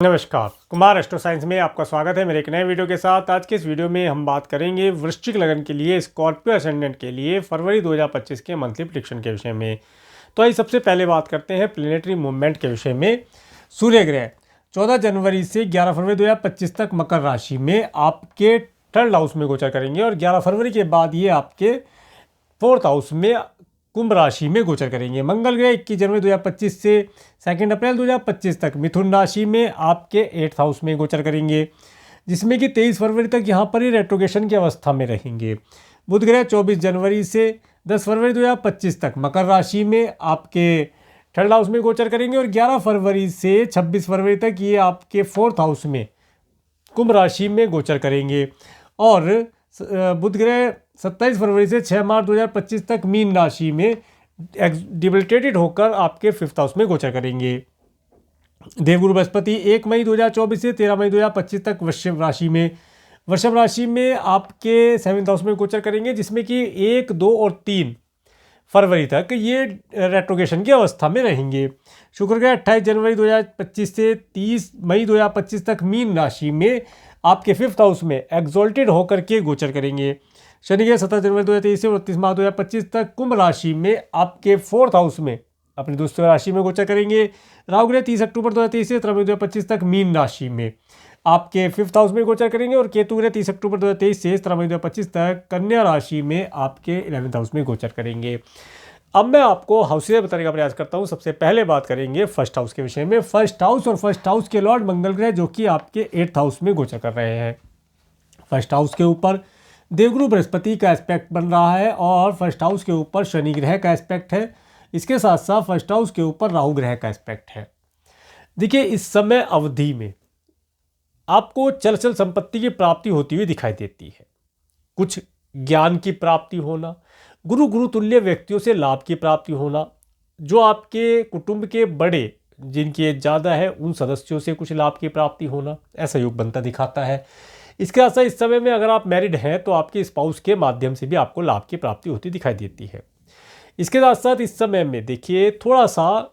नमस्कार, Kumar astro science में आपका स्वागत है मेरे एक नए वीडियो के साथ। आज के इस वीडियो में हम बात करेंगे वृश्चिक लगन के लिए स्कॉर्पियो असेंडेंट के लिए फरवरी 2025 के मंथली प्रेडिक्शन के विषय में। तो आइए सबसे पहले बात करते हैं प्लेनेटरी मूवमेंट के विषय में। सूर्य ग्रह 14 जनवरी से 11 फरवरी 2025 तक मकर राशि में आपके थर्ड हाउस में गोचर करेंगे और 11 फरवरी के बाद ये आपके फोर्थ हाउस में कुंभ राशि में गोचर करेंगे। मंगल ग्रह 21 जनवरी 2025 से 2 अप्रैल 2025 तक मिथुन राशि में आपके 8th हाउस में गोचर करेंगे, जिसमें कि 23 फरवरी तक यहाँ पर ही रेट्रोगेशन की अवस्था में रहेंगे। बुध ग्रह 24 जनवरी से 10 फरवरी 2025 तक मकर राशि में आपके थर्ड हाउस में गोचर करेंगे और 11 फरवरी से 26 फरवरी तक ये आपके फोर्थ हाउस में कुंभ राशि में गोचर करेंगे। और बुध ग्रह 27 फरवरी से 6 मार्च 2025 तक मीन राशि में डिबिलिटेटेड होकर आपके फिफ्थ हाउस में गोचर करेंगे। देवगुरु बृहस्पति 1 मई 2024 से 13 मई 2025 तक वृषभ राशि में आपके 7th हाउस में गोचर करेंगे, जिसमें कि 1, 2 और 3 फरवरी तक ये रेट्रोगेशन की अवस्था में रहेंगे। शुक्र ग्रह 28 जनवरी 2025 से 30 मई 2025 तक मीन राशि में आपके फिफ्थ हाउस में एग्जॉल्टेड होकर के गोचर करेंगे। शनि ग्रह 17 जनवरी 2023 से 29 मार्च 2025 तक कुंभ राशि में आपके फोर्थ हाउस में अपनी दूसरी राशि में गोचर करेंगे। राहु ग्रह 30 अक्टूबर 2023 से 13 मई 2025 तक मीन राशि में आपके फिफ्थ हाउस में गोचर करेंगे और केतु ग्रह 30 अक्टूबर 2023 से 17 मई 2025 तक कन्या राशि में आपके 11th हाउस में गोचर करेंगे। अब मैं आपको हाउसेस बताने का प्रयास करता हूं। सबसे पहले बात करेंगे फर्स्ट हाउस के विषय में। फर्स्ट हाउस के लॉर्ड मंगल ग्रह जो कि आपके 8th हाउस में गोचर कर रहे हैं। फर्स्ट हाउस के ऊपर देवगुरु बृहस्पति का एस्पेक्ट बन रहा है और फर्स्ट हाउस के ऊपर शनि ग्रह का एस्पेक्ट है। इसके साथ साथ फर्स्ट हाउस के ऊपर राहु ग्रह का एस्पेक्ट है। देखिए, इस समय अवधि में आपको चल संपत्ति की प्राप्ति होती हुई दिखाई देती है। कुछ ज्ञान की प्राप्ति होना, गुरु तुल्य व्यक्तियों से लाभ की प्राप्ति होना, जो आपके कुटुंब के बड़े जिनकी एज ज़्यादा है उन सदस्यों से कुछ लाभ की प्राप्ति होना, ऐसा योग बनता दिखाता है। इसके साथ इस समय में अगर आप मैरिड हैं तो आपके स्पाउस के माध्यम से भी आपको लाभ की प्राप्ति होती दिखाई देती है। इसके साथ साथ इस समय में देखिए, थोड़ा सा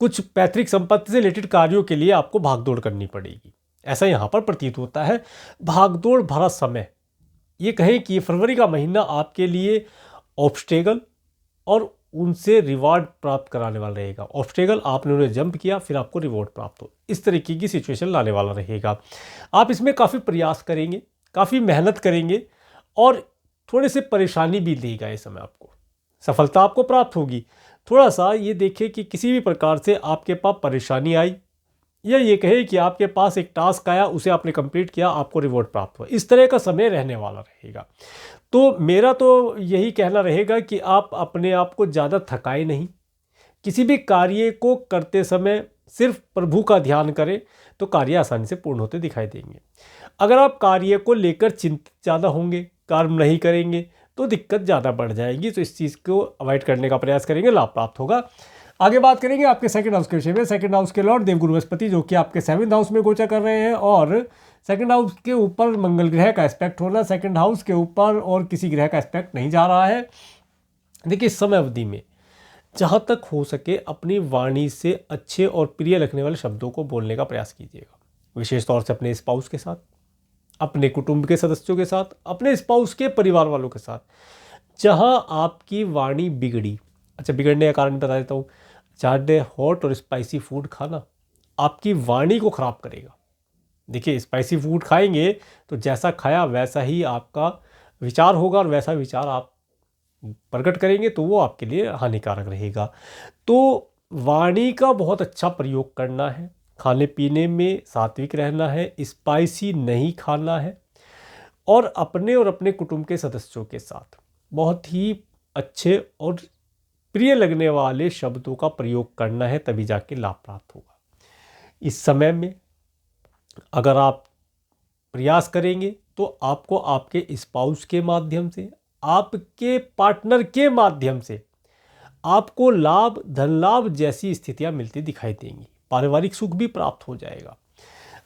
कुछ पैतृक संपत्ति से रिलेटेड कार्यों के लिए आपको भागदौड़ करनी पड़ेगी, ऐसा यहाँ पर प्रतीत होता है। भागदौड़ भरा समय, ये कहें कि फरवरी का महीना आपके लिए ऑब्स्टेकल और उनसे रिवार्ड प्राप्त कराने वाला रहेगा। ऑब्स्टेकल आपने उन्हें जंप किया, फिर आपको रिवॉर्ड प्राप्त हो, इस तरीके की सिचुएशन लाने वाला रहेगा। आप इसमें काफ़ी प्रयास करेंगे, काफ़ी मेहनत करेंगे और थोड़े से परेशानी भी देगा ये समय आपको। सफलता आपको प्राप्त होगी। थोड़ा सा ये देखें कि किसी भी प्रकार से आपके पास परेशानी आई या ये कहे कि आपके पास एक टास्क आया, उसे आपने कंप्लीट किया, आपको रिवॉर्ड प्राप्त हुआ, इस तरह का समय रहने वाला रहेगा। तो मेरा तो यही कहना रहेगा कि आप अपने आप को ज़्यादा थकाए नहीं। किसी भी कार्य को करते समय सिर्फ प्रभु का ध्यान करें तो कार्य आसानी से पूर्ण होते दिखाई देंगे। अगर आप कार्य को लेकर चिंतित ज़्यादा होंगे, कर्म नहीं करेंगे तो दिक्कत ज़्यादा बढ़ जाएगी। तो इस चीज़ को अवॉइड करने का प्रयास करेंगे, लाभ प्राप्त होगा। आगे बात करेंगे आपके सेकंड हाउस के विषय में। सेकंड हाउस के लॉर्ड देवगुरु बृहस्पति जो कि आपके 7th हाउस में गोचर कर रहे हैं और सेकंड हाउस के ऊपर मंगल ग्रह का एस्पेक्ट होना, सेकंड हाउस के ऊपर और किसी ग्रह का एस्पेक्ट नहीं जा रहा है। देखिए, इस समय अवधि में जहाँ तक हो सके अपनी वाणी से अच्छे और प्रिय लगने वाले शब्दों को बोलने का प्रयास कीजिएगा, विशेष तौर से अपने स्पाउस के साथ, अपने कुटुंब के सदस्यों के साथ, अपने स्पाउस के परिवार वालों के साथ। जहाँ आपकी वाणी बिगड़ी, अच्छा बिगड़ने का कारण बता देता हूँ, ज़्यादा हॉट और स्पाइसी फूड खाना आपकी वाणी को ख़राब करेगा। देखिए, स्पाइसी फूड खाएंगे तो जैसा खाया वैसा ही आपका विचार होगा और वैसा विचार आप प्रकट करेंगे तो वो आपके लिए हानिकारक रहेगा। तो वाणी का बहुत अच्छा प्रयोग करना है, खाने पीने में सात्विक रहना है, स्पाइसी नहीं खाना है और अपने कुटुंब के सदस्यों के साथ बहुत ही अच्छे और प्रिय लगने वाले शब्दों का प्रयोग करना है, तभी जाके लाभ प्राप्त होगा। इस समय में अगर आप प्रयास करेंगे तो आपको आपके स्पाउस के माध्यम से, आपके पार्टनर के माध्यम से आपको लाभ, धन लाभ जैसी स्थितियां मिलती दिखाई देंगी। पारिवारिक सुख भी प्राप्त हो जाएगा।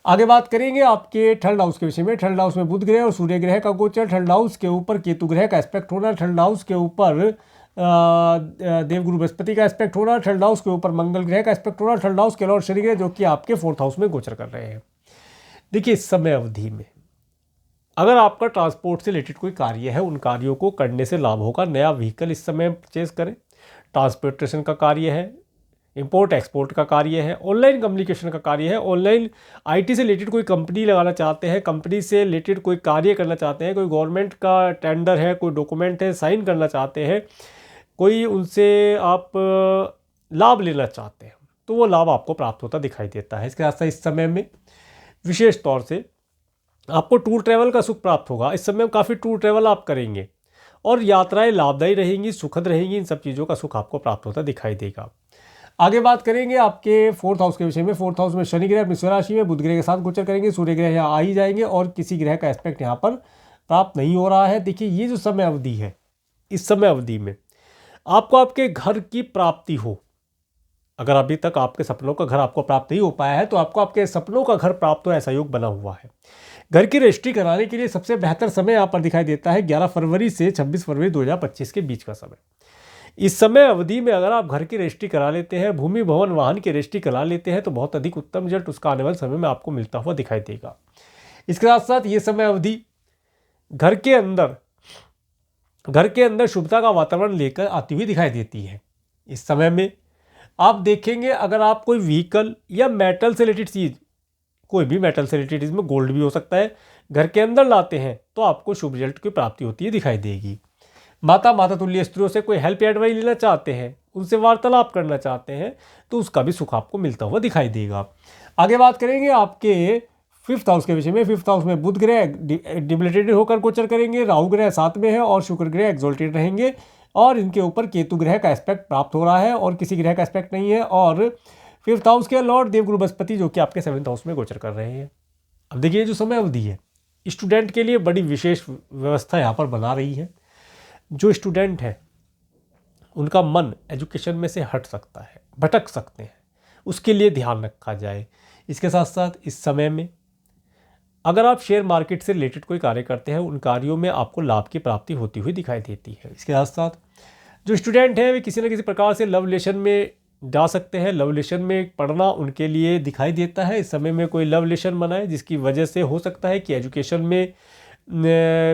आगे बात करेंगे आपके थर्ड हाउस के विषय में। थर्ड हाउस में बुध ग्रह और सूर्य ग्रह का गोचर, थर्ड हाउस के ऊपर केतु ग्रह का एस्पेक्ट होना, थर्ड हाउस के ऊपर देवगुरु बृहस्पति का एस्पेक्ट हो रहा है, थर्ड हाउस के ऊपर मंगल ग्रह का एस्पेक्ट हो रहा है, थर्ड हाउस के लॉर्ड शनि ग्रह जो कि आपके फोर्थ हाउस में गोचर कर रहे हैं। देखिए इस समय अवधि में अगर आपका ट्रांसपोर्ट से रिलेटेड कोई कार्य है, उन कार्यों को करने से लाभ होगा। नया व्हीकल इस समय परचेज करें, ट्रांसपोर्टेशन का कार्य है, इंपोर्ट एक्सपोर्ट का कार्य है, ऑनलाइन कम्युनिकेशन का कार्य है, ऑनलाइन आईटी से रिलेटेड कोई कंपनी लगाना चाहते हैं, कंपनी से रिलेटेड कोई कार्य करना चाहते हैं, कोई गवर्नमेंट का टेंडर है, कोई डॉक्यूमेंट है, साइन करना चाहते हैं, कोई उनसे आप लाभ लेना चाहते हैं, तो वो लाभ आपको प्राप्त होता दिखाई देता है। इसके साथ साथ इस समय में विशेष तौर से आपको टूर ट्रैवल का सुख प्राप्त होगा। इस समय में काफ़ी टूर ट्रैवल आप करेंगे और यात्राएं लाभदायी रहेंगी, सुखद रहेंगी, इन सब चीज़ों का सुख आपको प्राप्त होता दिखाई देगा। आगे बात करेंगे आपके फोर्थ हाउस के विषय में। फोर्थ हाउस में शनि ग्रह अपनी स्वराशि में बुध ग्रह के साथ गोचर करेंगे, सूर्य ग्रह यहाँ आ ही जाएंगे और किसी ग्रह का एस्पेक्ट यहाँ पर प्राप्त नहीं हो रहा है। देखिए ये जो समय अवधि है, इस समय अवधि में आपको आपके घर की प्राप्ति हो, अगर अभी तक आपके सपनों का घर आपको प्राप्त नहीं हो पाया है तो आपको आपके सपनों का घर प्राप्त हो, ऐसा योग बना हुआ है। घर की रजिस्ट्री कराने के लिए सबसे बेहतर समय यहाँ पर दिखाई देता है 11 फरवरी से 26 फरवरी 2025 के बीच का समय। इस समय अवधि में अगर आप घर की रजिस्ट्री करा लेते हैं, भूमि भवन वाहन की रजिस्ट्री करा लेते हैं तो बहुत अधिक उत्तम रिजल्ट उसका आने वाले समय में आपको मिलता हुआ दिखाई देगा। इसके साथ साथ ये समय अवधि घर के अंदर शुभता का वातावरण लेकर आती हुई दिखाई देती है। इस समय में आप देखेंगे अगर आप कोई व्हीकल या मेटल से रिलेटेड चीज़, कोई भी मेटल से रिलेटेड इसमें गोल्ड भी हो सकता है, घर के अंदर लाते हैं तो आपको शुभ रिजल्ट की प्राप्ति होती है दिखाई देगी। माता तुल्य स्त्रियों से कोई हेल्प या एडवाइस लेना चाहते हैं, उनसे वार्तालाप करना चाहते हैं तो उसका भी सुख आपको मिलता हुआ दिखाई देगा। आगे बात करेंगे आपके फिफ्थ हाउस के विषय में। फिफ्थ हाउस में बुध ग्रह डिबिलिटेटेड होकर गोचर करेंगे, राहु ग्रह साथ में है और शुक्र ग्रह एक्सोल्टेड रहेंगे और इनके ऊपर केतु ग्रह का एस्पेक्ट प्राप्त हो रहा है और किसी ग्रह का एस्पेक्ट नहीं है। और फिफ्थ हाउस के लॉर्ड देवगुरु बृहस्पति जो कि आपके सेवन्थ हाउस में गोचर कर रहे हैं। अब देखिए जो समय अवधि है स्टूडेंट के लिए बड़ी विशेष व्यवस्था यहाँ पर बना रही है। जो स्टूडेंट है उनका मन एजुकेशन में से हट सकता है, भटक सकते हैं, उसके लिए ध्यान रखा जाए। इसके साथ साथ इस समय में अगर आप शेयर मार्केट से रिलेटेड कोई कार्य करते हैं, उन कार्यों में आपको लाभ की प्राप्ति होती हुई दिखाई देती है। इसके साथ साथ जो स्टूडेंट हैं वे किसी न किसी प्रकार से लव रिलेशन में जा सकते हैं, लव रिलेशन में पढ़ना उनके लिए दिखाई देता है। इस समय में कोई लव रिलेशन बनाए जिसकी वजह से हो सकता है कि एजुकेशन में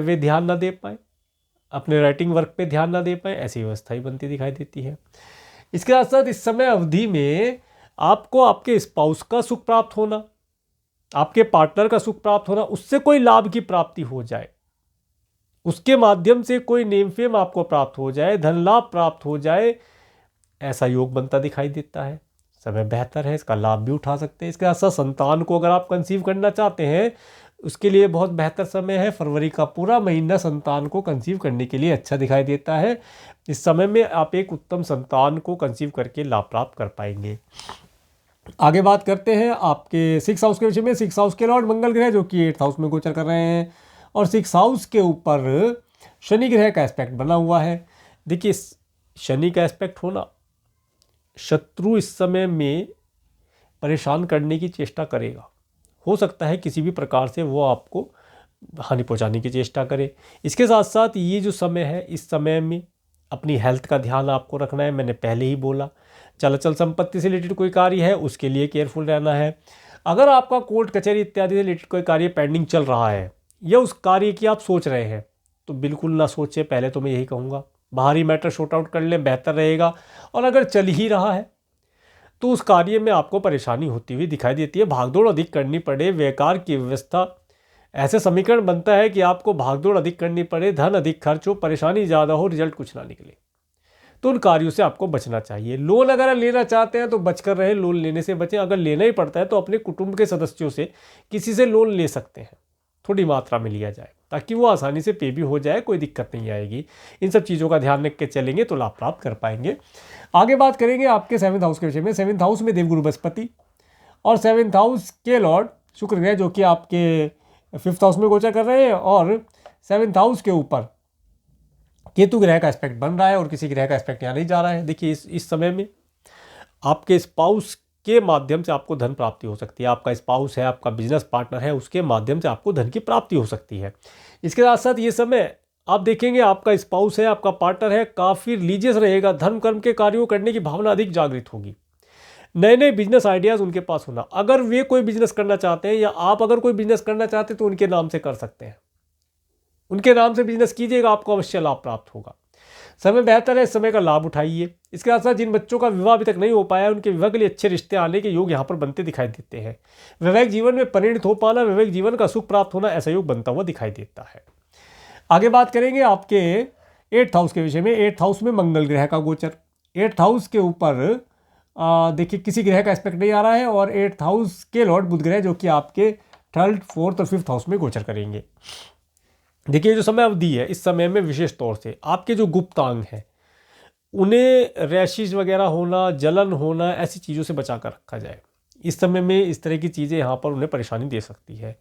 वे ध्यान ना दे पाए, अपने राइटिंग वर्क पे ध्यान ना दे पाए, ऐसी व्यवस्था ही बनती दिखाई देती है। इसके साथ साथ इस समय अवधि में आपको आपके स्पाउस का सुख प्राप्त होना, आपके पार्टनर का सुख प्राप्त होना, उससे कोई लाभ की प्राप्ति हो जाए, उसके माध्यम से कोई नेम फेम आपको प्राप्त हो जाए, धन लाभ प्राप्त हो जाए, ऐसा योग बनता दिखाई देता है। समय बेहतर है, इसका लाभ भी उठा सकते हैं। इसके साथ साथ संतान को अगर आप कंसीव करना चाहते हैं उसके लिए बहुत बेहतर समय है। फरवरी का पूरा महीना संतान को कंसीव करने के लिए अच्छा दिखाई देता है। इस समय में आप एक उत्तम संतान को कंसीव करके लाभ प्राप्त कर पाएंगे। आगे बात करते हैं आपके सिक्स हाउस के विषय में। सिक्स हाउस के लॉर्ड मंगल ग्रह जो कि एट्थ हाउस में गोचर कर रहे हैं और सिक्स हाउस के ऊपर शनि ग्रह का एस्पेक्ट बना हुआ है। देखिए शनि का एस्पेक्ट होना, शत्रु इस समय में परेशान करने की चेष्टा करेगा। हो सकता है किसी भी प्रकार से वो आपको हानि पहुंचाने की चेष्टा करे। इसके साथ साथ ये जो समय है, इस समय में अपनी हेल्थ का ध्यान आपको रखना है। मैंने पहले ही बोला, चल संपत्ति से रिलेटेड कोई कार्य है उसके लिए केयरफुल रहना है। अगर आपका कोर्ट कचहरी इत्यादि से रिलेटेड कोई कार्य पेंडिंग चल रहा है या उस कार्य की आप सोच रहे हैं तो बिल्कुल ना सोचें। पहले तो मैं यही कहूँगा बाहरी मैटर शॉर्ट आउट कर लें, बेहतर रहेगा। और अगर चल ही रहा है तो उस कार्य में आपको परेशानी होती हुई दिखाई देती है, भागदौड़ अधिक करनी पड़े, व्यापार की व्यवस्था, ऐसे समीकरण बनता है कि आपको भागदौड़ अधिक करनी पड़े, धन अधिक खर्च हो, परेशानी ज़्यादा हो, रिजल्ट कुछ ना निकले, तो उन कार्यों से आपको बचना चाहिए। लोन अगर लेना चाहते हैं तो बचकर रहें, लोन लेने से बचें। अगर लेना ही पड़ता है तो अपने कुटुंब के सदस्यों से किसी से लोन ले सकते हैं, थोड़ी मात्रा में लिया जाए ताकि वो आसानी से पे भी हो जाए, कोई दिक्कत नहीं आएगी। इन सब चीज़ों का ध्यान रख के चलेंगे तो लाभ प्राप्त कर पाएंगे। आगे बात करेंगे आपके सेवन्थ हाउस के विषय में। सेवन्थ हाउस में देवगुरु बृहस्पति और सेवन्थ हाउस के लॉर्ड शुक्र ग्रह जो कि आपके फिफ्थ हाउस में गोचर कर रहे हैं और सेवन्थ हाउस के ऊपर केतु ग्रह का एस्पेक्ट बन रहा है और किसी ग्रह का एस्पेक्ट यहाँ नहीं जा रहा है। देखिए इस समय में आपके स्पाउस के माध्यम से आपको धन प्राप्ति हो सकती है। आपका स्पाउस है, आपका बिजनेस पार्टनर है, उसके माध्यम से आपको धन की प्राप्ति हो सकती है। इसके साथ साथ ये समय आप देखेंगे आपका स्पाउस है, आपका पार्टनर है, काफ़ी रिलीजियस रहेगा, धर्म कर्म के कार्यों करने की भावना अधिक जागृत होगी। नए नए बिजनेस आइडियाज़ उनके पास होना, अगर वे कोई बिजनेस करना चाहते हैं या आप अगर कोई बिजनेस करना चाहते हैं तो उनके नाम से कर सकते हैं, उनके नाम से बिजनेस कीजिएगा, आपको अवश्य लाभ प्राप्त होगा। समय बेहतर है, इस समय का लाभ उठाइए। इसके साथ साथ जिन बच्चों का विवाह अभी तक नहीं हो पाया है, उनके विवाह के लिए अच्छे रिश्ते आने के योग यहाँ पर बनते दिखाई देते हैं। वैवाहिक जीवन में परिणत हो पाना, वैवाहिक जीवन का सुख प्राप्त होना, ऐसा योग बनता हुआ दिखाई देता है। आगे बात करेंगे आपके 8th हाउस के विषय में। 8th हाउस में मंगल ग्रह का गोचर। 8th हाउस के ऊपर देखिए किसी ग्रह का एस्पेक्ट नहीं आ रहा है, और 8th हाउस के लॉर्ड बुध ग्रह जो कि आपके 3rd, 4th और 5th हाउस में गोचर करेंगे। देखिए जो समय अवधि है, इस समय में विशेष तौर से आपके जो गुप्तांग हैं उन्हें रैशेज वगैरह होना, जलन होना, ऐसी चीज़ों से बचा कर रखा जाए। इस समय में इस तरह की चीज़ें यहाँ पर उन्हें परेशानी दे सकती है।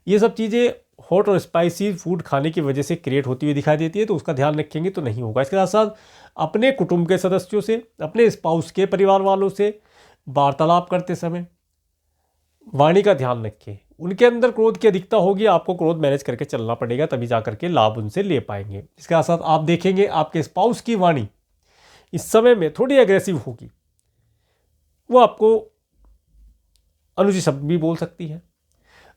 ये सब चीज़ें हॉट और स्पाइसी फूड खाने की वजह से क्रिएट होती हुई दिखाई देती है, तो उसका ध्यान रखेंगे तो नहीं होगा। इसके साथ साथ अपने कुटुंब के सदस्यों से, अपने स्पाउस के परिवार वालों से वार्तालाप करते समय वाणी का ध्यान रखें। उनके अंदर क्रोध की अधिकता होगी, आपको क्रोध मैनेज करके चलना पड़ेगा, तभी जा करके लाभ उनसे ले पाएंगे। इसके साथ साथ आप देखेंगे आपके स्पाउस की वाणी इस समय में थोड़ी एग्रेसिव होगी, वो आपको अनुचित शब्द भी बोल सकती है।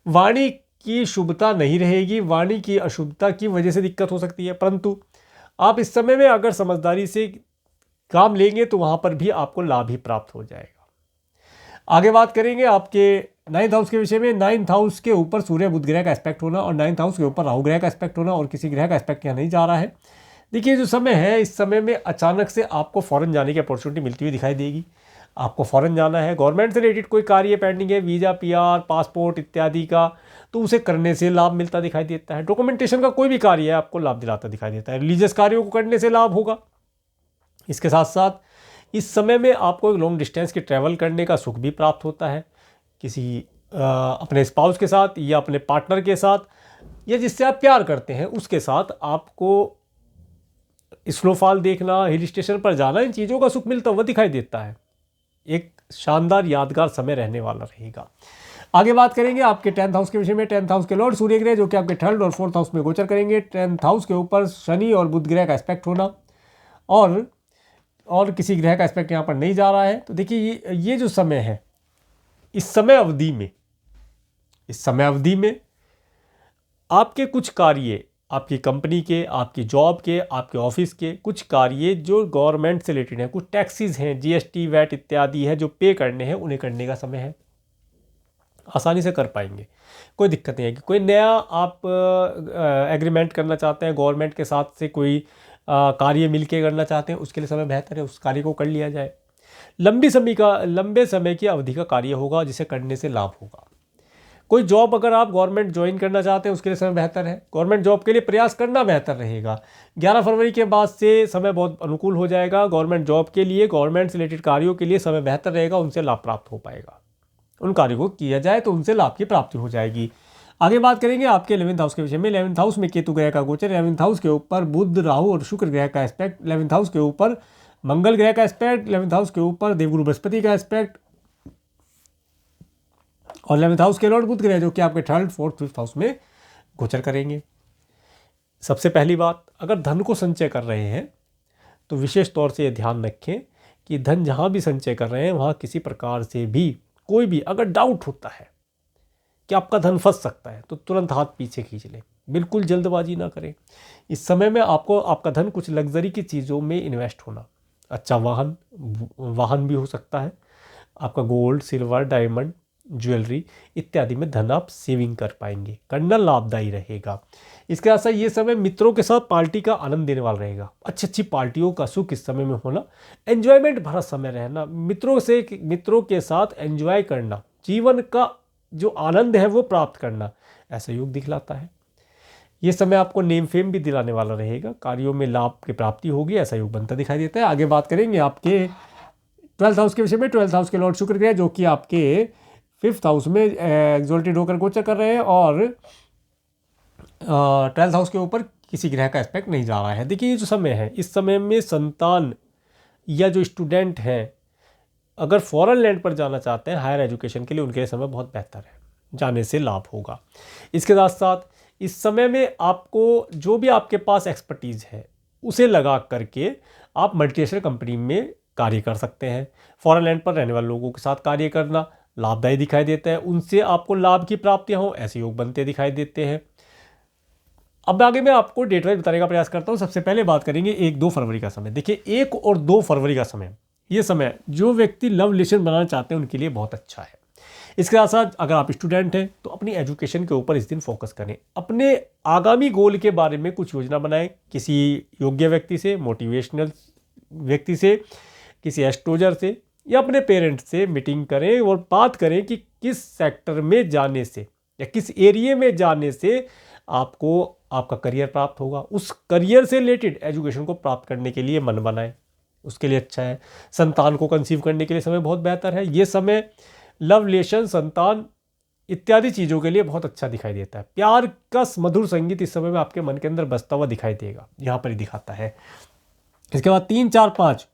वाणी की शुभता नहीं रहेगी, वाणी की अशुभता की वजह से दिक्कत हो सकती है, परंतु आप इस समय में अगर समझदारी से काम लेंगे तो वहां पर भी आपको लाभ ही प्राप्त हो जाएगा। आगे बात करेंगे आपके 9th हाउस के विषय में। 9th हाउस के ऊपर सूर्य बुध ग्रह का एस्पेक्ट होना और 9th हाउस के ऊपर राहु ग्रह का एस्पेक्ट होना, और किसी ग्रह का एस्पेक्ट यहाँ नहीं जा रहा है। देखिए जो समय है, इस समय में अचानक से आपको फॉरेन जाने की अपॉर्चुनिटी मिलती हुई दिखाई देगी। आपको फॉरेन जाना है, गवर्नमेंट से रिलेटेड कोई कार्य पेंडिंग है, वीज़ा, पीआर, पासपोर्ट इत्यादि का, तो उसे करने से लाभ मिलता दिखाई देता है। डॉक्यूमेंटेशन का कोई भी कार्य है आपको लाभ दिलाता दिखाई देता है। रिलीजियस कार्यों को करने से लाभ होगा। इसके साथ साथ इस समय में आपको एक लॉन्ग डिस्टेंस की ट्रैवल करने का सुख भी प्राप्त होता है, किसी अपने स्पाउस के साथ या अपने पार्टनर के साथ या जिससे आप प्यार करते हैं उसके साथ आपको स्नोफॉल देखना, हिल स्टेशन पर जाना, इन चीज़ों का सुख मिलता हुआ दिखाई देता है। एक शानदार यादगार समय रहने वाला रहेगा। आगे बात करेंगे आपके 10th हाउस के विषय में। 10th हाउस के लॉर्ड सूर्य ग्रह जो कि आपके 3rd और 4th हाउस में गोचर करेंगे। 10th हाउस के ऊपर शनि और बुध ग्रह का एस्पेक्ट होना और किसी ग्रह का एस्पेक्ट यहाँ पर नहीं जा रहा है। तो देखिए ये जो समय है, इस समय अवधि में आपके कुछ कार्य, आपकी कंपनी के, आपकी जॉब के, आपके ऑफिस के कुछ कार्य जो गवर्नमेंट से रिलेटेड हैं, कुछ टैक्सेस हैं, जीएसटी, वैट इत्यादि है जो पे करने हैं, उन्हें करने का समय है। आसानी से कर पाएंगे, कोई दिक्कत नहीं आएगी। कोई नया आप एग्रीमेंट करना चाहते हैं गवर्नमेंट के साथ से, कोई कार्य मिल के करना चाहते हैं, उसके लिए समय बेहतर है, उस कार्य को कर लिया जाए। लंबे समय की अवधि का कार्य होगा जिसे करने से लाभ होगा। कोई जॉब अगर आप गवर्नमेंट ज्वाइन करना चाहते हैं उसके लिए समय बेहतर है। गवर्नमेंट जॉब के लिए प्रयास करना बेहतर रहेगा। 11 फरवरी के बाद से समय बहुत अनुकूल हो जाएगा गवर्नमेंट जॉब के लिए। गवर्नमेंट से रिलेटेड कार्यों के लिए समय बेहतर रहेगा, उनसे लाभ प्राप्त हो पाएगा। उन कार्यों को किया जाए तो उनसे लाभ की प्राप्ति हो जाएगी। आगे बात करेंगे आपके 11th हाउस के विषय में। 11th हाउस में केतु ग्रह का गोचर। 11th हाउस के ऊपर बुध, राहु और शुक्र ग्रह का एस्पेक्ट। 11th हाउस के ऊपर मंगल ग्रह का एस्पेक्ट। 11th हाउस के ऊपर देवगुरु बृहस्पति का एस्पेक्ट और 11th हाउस के लॉर्ड बुध ग्रह जो कि आपके 3rd, 4th, 5th हाउस में गोचर करेंगे। सबसे पहली बात, अगर धन को संचय कर रहे हैं तो विशेष तौर से ये ध्यान रखें कि धन जहाँ भी संचय कर रहे हैं वहाँ किसी प्रकार से भी कोई भी अगर डाउट होता है कि आपका धन फंस सकता है तो तुरंत हाथ पीछे खींच लें। बिल्कुल जल्दबाजी ना करें। इस समय में आपको आपका धन कुछ लग्जरी की चीज़ों में इन्वेस्ट होना, अच्छा वाहन भी हो सकता है, आपका गोल्ड, सिल्वर, डायमंड, ज्वेलरी इत्यादि में धन आप सेविंग कर पाएंगे, करना लाभदायी रहेगा। इसके साथ ये समय मित्रों के साथ पार्टी का आनंद देने वाला रहेगा। अच्छी पार्टियों का सुख इस समय में होना, एंजॉयमेंट भरा समय रहना, मित्रों के साथ एंजॉय करना, जीवन का जो आनंद है वो प्राप्त करना, ऐसा योग दिखलाता है। ये समय आपको नेम फेम भी दिलाने वाला रहेगा, कार्यों में लाभ की प्राप्ति होगी, ऐसा योग बनता दिखाई देता है। आगे बात करेंगे आपके 12th हाउस के विषय में। 12th हाउस के लॉर्ड शुक्र ग्रह जो कि आपके 5th हाउस में एक्सॉल्टेड होकर गोचर कर रहे हैं और 12th हाउस के ऊपर किसी ग्रह का एस्पेक्ट नहीं जा रहा है। देखिए ये जो समय है, इस समय में संतान या जो स्टूडेंट हैं अगर फॉरेन लैंड पर जाना चाहते हैं हायर एजुकेशन के लिए, उनके लिए समय बहुत बेहतर है, जाने से लाभ होगा। इसके साथ साथ इस समय में आपको जो भी आपके पास एक्सपर्टीज़ है उसे लगा करके आप मल्टीनेशनल कंपनी में कार्य कर सकते हैं। फॉरेन लैंड पर रहने वाले लोगों के साथ कार्य करना लाभदायी दिखाई देता है, उनसे आपको लाभ की प्राप्तियां हो ऐसे योग बनते दिखाई देते हैं। अब आगे मैं आपको डेट वाइज बताने का प्रयास करता हूं। सबसे पहले बात करेंगे 1-2 फरवरी का समय। देखिए 1 और 2 फरवरी का समय, ये समय जो व्यक्ति लव रिलेशन बनाना चाहते हैं उनके लिए बहुत अच्छा है। इसके साथ साथ अगर आप स्टूडेंट हैं तो अपनी एजुकेशन के ऊपर इस दिन फोकस करें, अपने आगामी गोल के बारे में कुछ योजना बनाएं, किसी योग्य व्यक्ति से, मोटिवेशनल व्यक्ति से, किसी एस्ट्रोलजर से या अपने पेरेंट्स से मीटिंग करें और बात करें कि किस सेक्टर में जाने से या किस एरिया में जाने से आपको आपका करियर प्राप्त होगा। उस करियर से रिलेटेड एजुकेशन को प्राप्त करने के लिए मन बनाएं, उसके लिए अच्छा है। संतान को कंसीव करने के लिए समय बहुत बेहतर है। ये समय लव रिलेशन, संतान इत्यादि चीज़ों के लिए बहुत अच्छा दिखाई देता है। प्यार का मधुर संगीत इस समय में आपके मन के अंदर बसता हुआ दिखाई देगा, यहाँ पर ही दिखाता है। इसके बाद 3, 4, 5,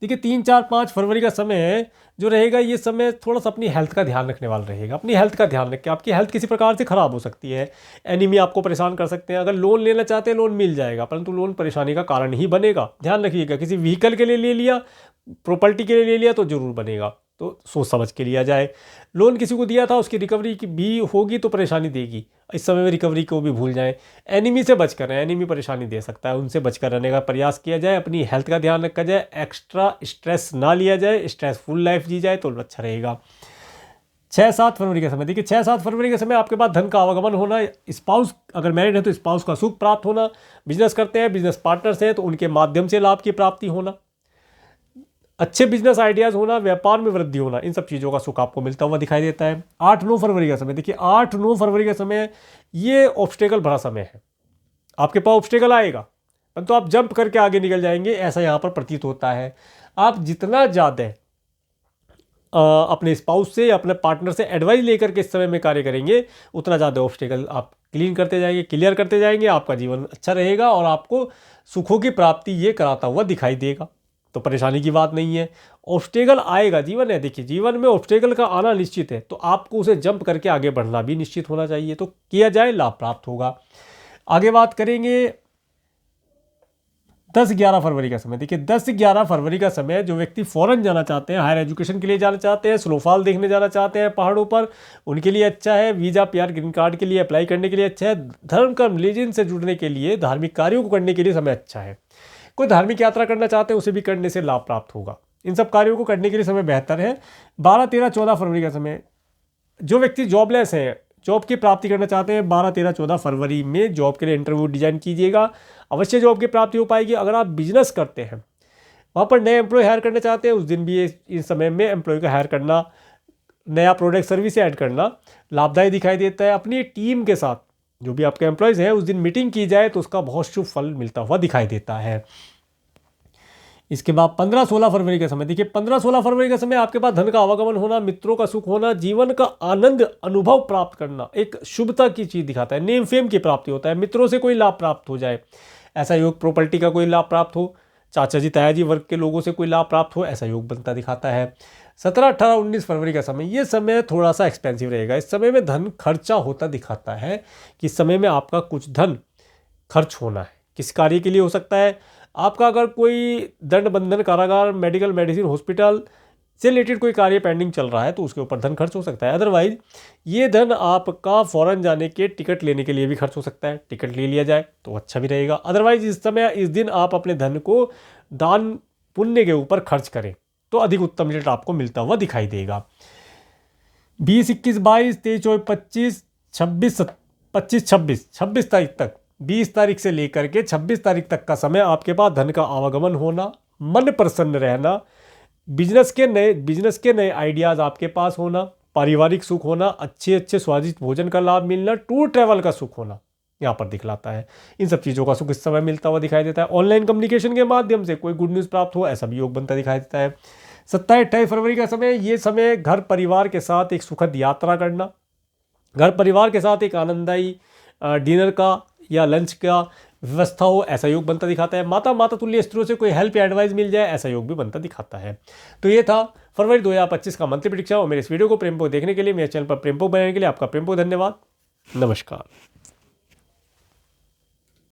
देखिए 3, 4, 5 फरवरी का समय जो रहेगा, ये समय थोड़ा सा अपनी हेल्थ का ध्यान रखने वाला रहेगा। अपनी हेल्थ का ध्यान रखें, आपकी हेल्थ किसी प्रकार से खराब हो सकती है, एनीमी आपको परेशान कर सकते हैं। अगर लोन लेना चाहते हैं लोन मिल जाएगा, परंतु लोन परेशानी का कारण ही बनेगा, ध्यान रखिएगा। किसी व्हीकल के लिए ले लिया, प्रॉपर्टी के लिए ले लिया तो जरूर बनेगा, तो सोच समझ के लिया जाए। लोन किसी को दिया था उसकी रिकवरी की भी होगी तो परेशानी देगी, इस समय में रिकवरी को भी भूल जाएं। एनिमी से बचकर रहें, एनिमी परेशानी दे सकता है, उनसे बचकर रहने का प्रयास किया जाए। अपनी हेल्थ का ध्यान रखा जाए, एक्स्ट्रा स्ट्रेस ना लिया जाए, स्ट्रेसफुल लाइफ जी जाए तो अच्छा रहेगा। 6-7 फरवरी का समय, देखिए 6-7 फरवरी के समय आपके पास धन का आवागमन होना, स्पाउस अगर मैरिड है तो स्पाउस का सुख प्राप्त होना, बिजनेस करते हैं, बिजनेस पार्टनर्स हैं तो उनके माध्यम से लाभ की प्राप्ति होना, अच्छे बिजनेस आइडियाज़ होना, व्यापार में वृद्धि होना, इन सब चीज़ों का सुख आपको मिलता हुआ दिखाई देता है। 8-9 फरवरी का समय, देखिए 8-9 फरवरी का समय ये ऑब्स्टेकल भरा समय है। आपके पास ऑब्स्टेकल आएगा परंतु आप जंप करके आगे निकल जाएंगे, ऐसा यहाँ पर प्रतीत होता है। आप जितना ज़्यादा अपने स्पाउस से या अपने पार्टनर से एडवाइस लेकर के इस समय में कार्य करेंगे, उतना ज़्यादा ऑब्स्टेकल आप क्लियर करते जाएंगे, आपका जीवन अच्छा रहेगा और आपको सुखों की प्राप्ति ये कराता हुआ दिखाई देगा, तो परेशानी की बात नहीं है। ऑब्स्टेकल आएगा, जीवन है, देखिए जीवन में ऑब्स्टेकल का आना निश्चित है, तो आपको उसे जंप करके आगे बढ़ना भी निश्चित होना चाहिए, तो किया जाए, लाभ प्राप्त होगा। आगे बात करेंगे 10-11 फरवरी का समय। देखिए 10-11 फरवरी का समय जो व्यक्ति फॉरेन जाना चाहते हैं, हायर एजुकेशन के लिए जाना चाहते हैं, स्नोफॉल देखने जाना चाहते हैं पहाड़ों पर, उनके लिए अच्छा है। वीज़ा, पीआर, ग्रीन कार्ड के लिए अप्लाई करने के लिए अच्छा है। धर्म कर्म रिलीजन से जुड़ने के लिए, धार्मिक कार्यों को करने के लिए समय अच्छा है। कोई धार्मिक यात्रा करना चाहते हैं उसे भी करने से लाभ प्राप्त होगा। इन सब कार्यों को करने के लिए समय बेहतर है। 12, 13, 14 फरवरी का समय, जो व्यक्ति जॉबलेस है, जॉब की प्राप्ति करना चाहते हैं, 12, 13, 14 फरवरी में जॉब के लिए इंटरव्यू डिजाइन कीजिएगा, अवश्य जॉब की प्राप्ति हो पाएगी। अगर आप बिजनेस करते हैं, वहाँ पर नए एम्प्लॉय हायर करना चाहते हैं, उस दिन भी इस समय में एम्प्लॉय का हायर करना, नया प्रोडक्ट सर्विस ऐड करना लाभदायी दिखाई देता है। अपनी टीम के साथ जो भी आपके एम्प्लॉयज़ हैं उस दिन मीटिंग की जाए तो उसका बहुत शुभ फल मिलता हुआ दिखाई देता है। इसके बाद 15-16 फरवरी का समय, देखिए 15-16 फरवरी का समय आपके पास धन का आवागमन होना, मित्रों का सुख होना, जीवन का आनंद अनुभव प्राप्त करना, एक शुभता की चीज़ दिखाता है। नेम फेम की प्राप्ति होता है, मित्रों से कोई लाभ प्राप्त हो जाए ऐसा योग, प्रॉपर्टी का कोई लाभ प्राप्त हो, चाचा जी ताया जी वर्ग के लोगों से कोई लाभ प्राप्त हो ऐसा योग बनता दिखाता है। 17, 18, 19 फरवरी का समय, ये समय थोड़ा सा एक्सपेंसिव रहेगा। इस समय में धन खर्चा होता दिखाता है कि इस समय में आपका कुछ धन खर्च होना है। किस कार्य के लिए हो सकता है? आपका अगर कोई दंड बंधन, कारागार, मेडिकल, मेडिसिन, हॉस्पिटल से रिलेटेड कोई कार्य पेंडिंग चल रहा है तो उसके ऊपर धन खर्च हो सकता है। अदरवाइज ये धन आपका फॉरेन जाने के टिकट लेने के लिए भी खर्च हो सकता है, टिकट ले लिया जाए तो अच्छा भी रहेगा। अदरवाइज इस समय, इस दिन आप अपने धन को दान पुण्य के ऊपर खर्च करें तो अधिक उत्तम रिजल्ट आपको मिलता हुआ दिखाई देगा। 20, 21, 22, 23, 24, 25, 26, 26 तारीख तक, 20 तारीख से लेकर के 26 तारीख तक का समय आपके पास धन का आवागमन होना, मन प्रसन्न रहना, बिजनेस के नए आइडियाज़ आपके पास होना, पारिवारिक सुख होना, अच्छे स्वादिष्ट भोजन का लाभ मिलना, टूर ट्रैवल का सुख होना यहाँ पर दिखलाता है। इन सब चीज़ों का सुख इस समय मिलता हुआ दिखाई देता है। ऑनलाइन कम्युनिकेशन के माध्यम से कोई गुड न्यूज़ प्राप्त हो ऐसा भी योग बनता दिखाई देता है। 27, 28 फरवरी का समय, ये समय घर परिवार के साथ एक सुखद यात्रा करना, घर परिवार के साथ एक आनंददायी डिनर का या लंच का व्यवस्था हो ऐसा योग बनता दिखाता है। माता तुल्य स्त्रियों से कोई हेल्प या एडवाइस मिल जाए ऐसा योग भी बनता दिखाता है। तो ये था फरवरी 2025 का मंथली प्रेडिक्शन। और मेरे इस वीडियो को प्रेमपूर्वक देखने के लिए, मेरे चैनल पर प्रेमपूर्वक बनाने के लिए आपका प्रेमपूर्वक धन्यवाद। नमस्कार।